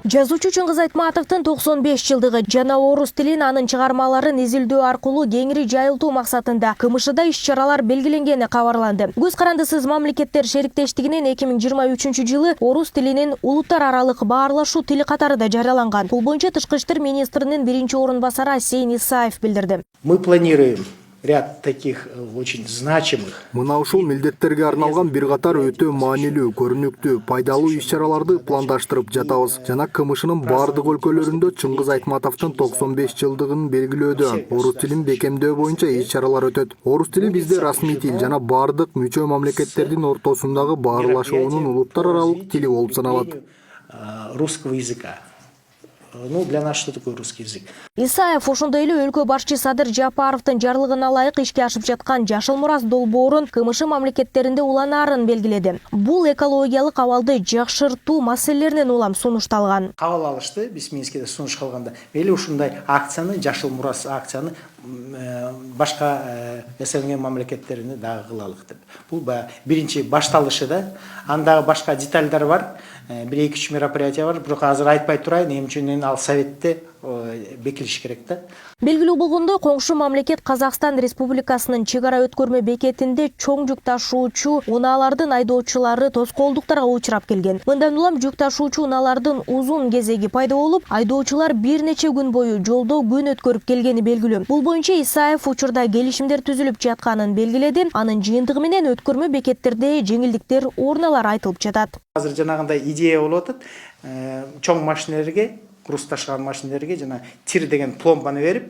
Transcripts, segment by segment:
Жазуучу Чыңгыз Айтматовдун 95 жылдыгы жана орус тилин анын чыгармаларын изилдөө аркылуу кеңири жайылтуу максатында КМШда иш-чаралар белгиленгени кабарланды. Көз карандысыз мамлекеттер шериктештигинин 2023 жылы орус тилинин улуттар аралык баарлашуу тили катары да жарыяланган. Бул боюнча Тышкы иштер министринин биринчи орун басары Асейин Исаев билдирди. Мы планируем ряд таких очень значимых. Мына ушул милдеттерге арналган бир катар өтө маанилүү, көрүнүктүү, пайдалуу иш-чараларды пландаштырып жатабыз. Жана КМШнын бардык өлкөлөрүндө Чыңгыз Айтматовдун 95 жылдыгын белгилөөдө орус тилин бекемдөө боюнча иш-чаралар өтөт. Орус тили бизде расмий тил жана бардык мүчө мамлекеттердин ортосундагы баарлашуунун улуттар аралык тили болуп саналат. Русского языка. Ну, для нас что такое русский язык? Исаев ошондой эле өлкө башчы Садыр Жапаровдун жарлыгына ылайык ишке ашып жаткан Жашыл Мурас долбоорун КМШ мамлекеттеринде уланаарын белгиледи. Бул экологиялык абалды жакшыртуу маселелеринен улам сунушталган. Кабыл алышты, биз Минскиде сунуш кылганда. Мели ушундай акцияны, Жашыл Мурас акцияны башка СНГ мамлекеттерине дагы кылалык деп. Бул биринчи башталышы да. Андагы башка детальдар бар. Bir-iki мероприятия бар, бирок азыр айтпай турайын, эмне үчүн ал советте бекилиш керек да. Белгилүү болгондой, коңшу мамлекет Казакстан Республикасынын чек ара өткөрмө бекетинде чоң жүк ташуучу унаалардын айдоочулары тоскоолдуктарга учурап келген. Мындан улам жүк ташуучу унаалардын узун кезеги пайда болуп, айдоочулар бир нече күн бою жолдо күн өткөрүп келгени белгилүү. Бул боюнча Исаев учурда келишимдер түзүлүп жатканын белгиледи. Анын жыйынтыгы менен өткөрмө бекеттерде жеңилдиктер оруналары айтылып жатат. Азыр жанагындай идея болуп атат. Чоң машинелерге, груз ташыган машинелерге жана тир деген пломбаны берип,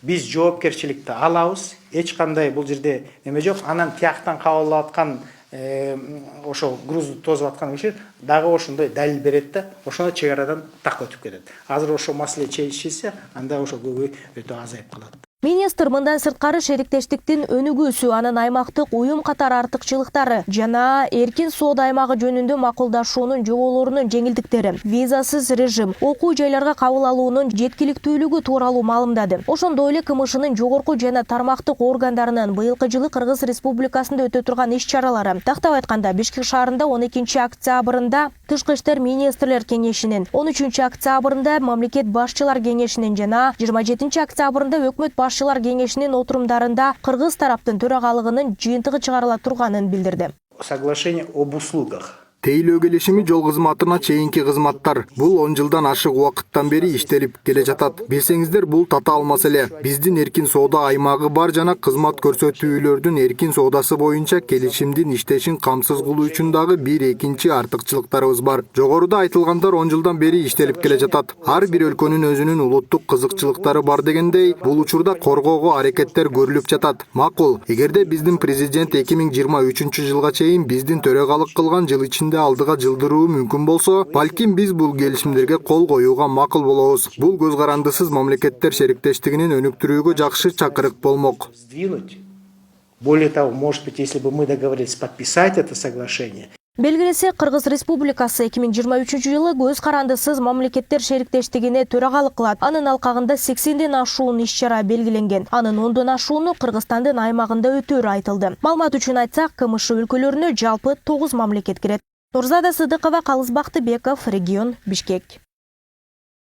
биз жоопкерчиликти алабыз. Эч кандай бул жерде неме жок. Анан тияктан кабыл алып аткан ошо грузду тозуп аткан киши дагы ошондой далил берет да, ошондо чек арадан так өтүп кетет. Азыр ошо маселе чечилсе, анда ошо көбү өтө азайып калат. Министр мындан сырткары шериктештиктин өнүгүүсү, анын аймактык уюм катары артыкчылыктары жана эркин соода аймагы жөнүндө макулдашуунун жоболорунун жеңилдиктери, визасыз режим, окуу жайларга кабыл алуунун жеткиликтүүлүгү тууралуу маалымдады. Ошондой эле КМШнын жогорку жана тармактык органдарынын быйылкы жылы Кыргыз Республикасында өтө турган иш-чаралары. Тактап айтканда, Бишкек шаарында 12 октябрында Тышкы иштер министрлер кеңешинин, 13 октябрында мамлекет башчылар кеңешинин жана 27 октябрында өкмөт башчылар кеңешинин отурумдарында кыргыз тараптын төрагалыгынын жыйынтыгы чыгарыла турганын билдирди. Соглашение об услугах. Тейлөө келишими жол кызматына чейинки кызматтар. Бул 10 жылдан ашык убакыттан бери иштелип келе жатат. Билсеңиздер, бул татаал маселе. Биздин эркин соода аймагы бар жана кызмат көрсөтүүлөрдүн эркин соодасы боюнча келишимдин иштешин камсыз кылуу үчүн дагы бир экинчи артыкчылыктарыбыз бар. Жогоруда айтылгандар 10 жылдан бери иштелип келе жатат. Ар бир өлкөнүн өзүнүн улуттук кызыкчылыктары бар дегендей, бул учурда коргоого аракеттер көрүлүп жатат. Макул, эгерде биздин президент 2023 жылга чейин биздин төрагалык кылган жыл ичинде алдыга жылдыруу мүмкүн болсо, балким биз бул келишимдерге кол коюуга макул болобуз. Бул көз карандысыз мамлекеттер шериктештигинин өнүктүрүүгө жакшы чакырык болмок. Более того, может быть, если бы мы договорились подписать это соглашение. Белгилесе, Кыргыз Республикасы 2023 жылы көз карандысыз мамлекеттер шериктештигине төрагалык кылат. Анын алкагында 80ден ашуун иш-чара белгиленген. Анын 10дон ашууну Кыргызстандын аймагында өтөөрү айтылды. Маалымат үчүн айтсак, КМШ өлкөлөрүнө жалпы 9 мамлекет кирет. Нурзада Сыдыкова, Калыс Бактыбеков, регион, Бишкек.